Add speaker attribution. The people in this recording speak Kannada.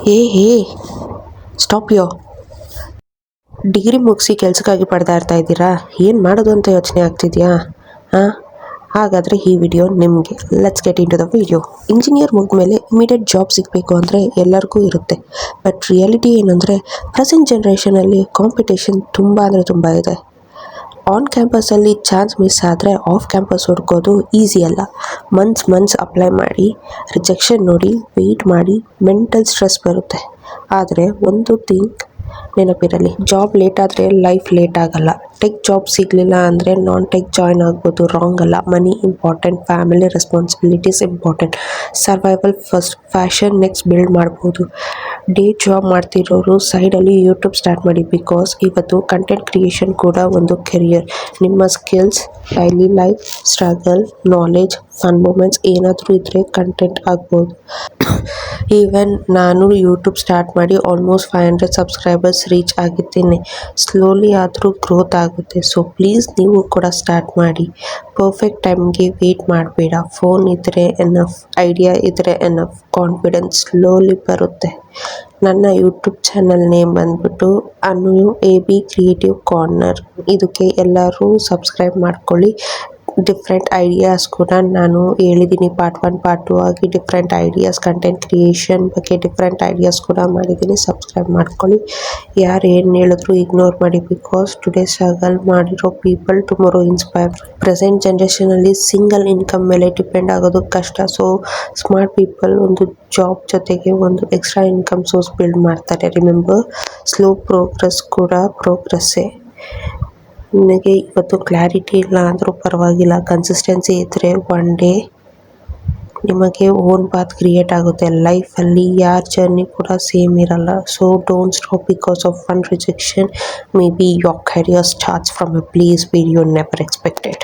Speaker 1: ಹೇ ಸ್ಟಾಪ್ ಯೋ. ಡಿಗ್ರಿ ಮುಗಿಸಿ ಕೆಲಸಕ್ಕಾಗಿ ಪಡೆದಾಡ್ತಾ ಇದ್ದೀರಾ? ಏನು ಮಾಡೋದು ಅಂತ ಯೋಚನೆ ಆಗ್ತಿದೆಯಾ? ಹಾಂ, ಹಾಗಾದರೆ ಈ ವಿಡಿಯೋ ನಿಮಗೆ. Let's get into the video. Engineer ಮುಗಿದ್ಮೇಲೆ ಇಮಿಡಿಯೇಟ್ ಜಾಬ್ ಸಿಗಬೇಕು ಅಂದರೆ ಎಲ್ಲರಿಗೂ ಇರುತ್ತೆ. ಬಟ್ ರಿಯಾಲಿಟಿ ಏನಂದರೆ ಪ್ರೆಸೆಂಟ್ ಜನ್ರೇಷನಲ್ಲಿ ಕಾಂಪಿಟೇಷನ್ ತುಂಬ ಅಂದರೆ ತುಂಬ ಇದೆ. ಆನ್ ಕ್ಯಾಂಪಸಲ್ಲಿ ಚಾನ್ಸ್ ಮಿಸ್ ಆದರೆ ಆಫ್ ಕ್ಯಾಂಪಸ್ ಹುಡ್ಕೋದು ಈಸಿ ಅಲ್ಲ. ಮಂತ್ಸ್ ಅಪ್ಲೈ ಮಾಡಿ, ರಿಜೆಕ್ಷನ್ ನೋಡಿ, ವೆಯ್ಟ್ ಮಾಡಿ, ಮೆಂಟಲ್ ಸ್ಟ್ರೆಸ್ ಬರುತ್ತೆ. ಆದರೆ ಒಂದು ಥಿಂಗ್ ನೆನಪಿರಲಿ, ಜಾಬ್ ಲೇಟ್ ಆದರೆ ಲೈಫ್ ಲೇಟ್ ಆಗಲ್ಲ. ಟೆಕ್ ಜಾಬ್ ಸಿಗಲಿಲ್ಲ ಅಂದರೆ ನಾನ್ ಟೆಕ್ ಜಾಯ್ನ್ ಆಗ್ಬೋದು, ರಾಂಗ್ ಅಲ್ಲ. Money important, family responsibilities important, survival first, passion next build ಮಾಡ್ಬೋದು. ಡೇ ಜಾಬ್ ಮಾಡ್ತಿರೋರು ಸೈಡಲ್ಲಿ ಯೂಟ್ಯೂಬ್ ಸ್ಟಾರ್ಟ್ ಮಾಡಿ, ಬಿಕಾಸ್ ಇವತ್ತು ಕಂಟೆಂಟ್ ಕ್ರಿಯೇಷನ್ ಕೂಡ ಒಂದು ಕೆರಿಯರ್. ನಿಮ್ಮ skills, daily life struggle, knowledge, fun moments ಏನಾದರೂ ಇದ್ದರೆ ಕಂಟೆಂಟ್ ಆಗ್ಬೋದು. ಈವನ್ ನಾನು ಯೂಟ್ಯೂಬ್ ಸ್ಟಾರ್ಟ್ ಮಾಡಿ ಆಲ್ಮೋಸ್ಟ್ 500 ಸಬ್ಸ್ಕ್ರೈಬರ್ಸ್ ರೀಚ್ ಆಗಿದ್ದೀನಿ. ಸ್ಲೋಲಿ ಆದರೂ ಗ್ರೋತ್ ಆಗುತ್ತೆ. ಸೊ ಪ್ಲೀಸ್ ನೀವು ಕೂಡ ಸ್ಟಾರ್ಟ್ ಮಾಡಿ. ಪರ್ಫೆಕ್ಟ್ ಟೈಮ್ಗೆ ವೇಟ್ ಮಾಡಬೇಡ. ಫೋನ್ ಇದ್ದರೆ ಎನಫ್, ಐಡಿಯಾ ಇದ್ದರೆ ಎನಫ್, ಕಾನ್ಫಿಡೆನ್ಸ್ ಸ್ಲೋಲಿ ಬರುತ್ತೆ. ನನ್ನ ಯೂಟ್ಯೂಬ್ ಚಾನಲ್ ನೇಮ್ ಬಂದ್ಬಿಟ್ಟು ಅನು AB ಕ್ರಿಯೇಟಿವ್ ಕಾರ್ನರ್. ಇದಕ್ಕೆ ಎಲ್ಲರೂ ಸಬ್ಸ್ಕ್ರೈಬ್ ಮಾಡ್ಕೊಳ್ಳಿ. ಡಿಫ್ರೆಂಟ್ ಐಡಿಯಾಸ್ ಕೂಡ ನಾನು ಹೇಳಿದ್ದೀನಿ. ಪಾರ್ಟ್ 1 ಪಾರ್ಟ್ 2 ಆಗಿ ಡಿಫ್ರೆಂಟ್ ಐಡಿಯಾಸ್, ಕಂಟೆಂಟ್ ಕ್ರಿಯೇಷನ್ ಬಗ್ಗೆ ಡಿಫ್ರೆಂಟ್ ಐಡಿಯಾಸ್ ಕೂಡ ಮಾಡಿದ್ದೀನಿ. ಸಬ್ಸ್ಕ್ರೈಬ್ ಮಾಡ್ಕೊಳ್ಳಿ. ಯಾರು ಏನು ಹೇಳಿದ್ರು ಇಗ್ನೋರ್ ಮಾಡಿ, ಬಿಕಾಸ್ ಟುಡೇ ಸ್ಟ್ರಗಲ್ ಮಾಡಿರೋ ಪೀಪಲ್ ಟುಮಾರೋ ಇನ್ಸ್ಪೈರ್. ಪ್ರೆಸೆಂಟ್ ಜನ್ರೇಷನಲ್ಲಿ ಸಿಂಗಲ್ ಇನ್ಕಮ್ ಮೇಲೆ ಡಿಪೆಂಡ್ ಆಗೋದು ಕಷ್ಟ. ಸೊ ಸ್ಮಾರ್ಟ್ ಪೀಪಲ್ ಒಂದು ಜಾಬ್ ಜೊತೆಗೆ ಒಂದು ಎಕ್ಸ್ಟ್ರಾ ಇನ್ಕಮ್ ಸೋರ್ಸ್ ಬಿಲ್ಡ್ ಮಾಡ್ತಾರೆ. ರಿಮೆಂಬರ್, ಸ್ಲೋ ಪ್ರೋಗ್ರೆಸ್ ಕೂಡ ಪ್ರೋಗ್ರೆಸ್ಸೇ. ನಿನಗೆ ಇವತ್ತು ಕ್ಲಾರಿಟಿ ಇಲ್ಲ ಅಂದರೂ ಪರವಾಗಿಲ್ಲ, ಕನ್ಸಿಸ್ಟೆನ್ಸಿ ಇದ್ದರೆ ಒನ್ ಡೇ ನಿಮಗೆ ಓನ್ ಪಾತ್ ಕ್ರಿಯೇಟ್ ಆಗುತ್ತೆ. ಲೈಫಲ್ಲಿ ಯಾರ ಜರ್ನಿ ಕೂಡ ಸೇಮ್ ಇರಲ್ಲ. So don't stop because of one rejection. Maybe your career starts from a place where you never expected.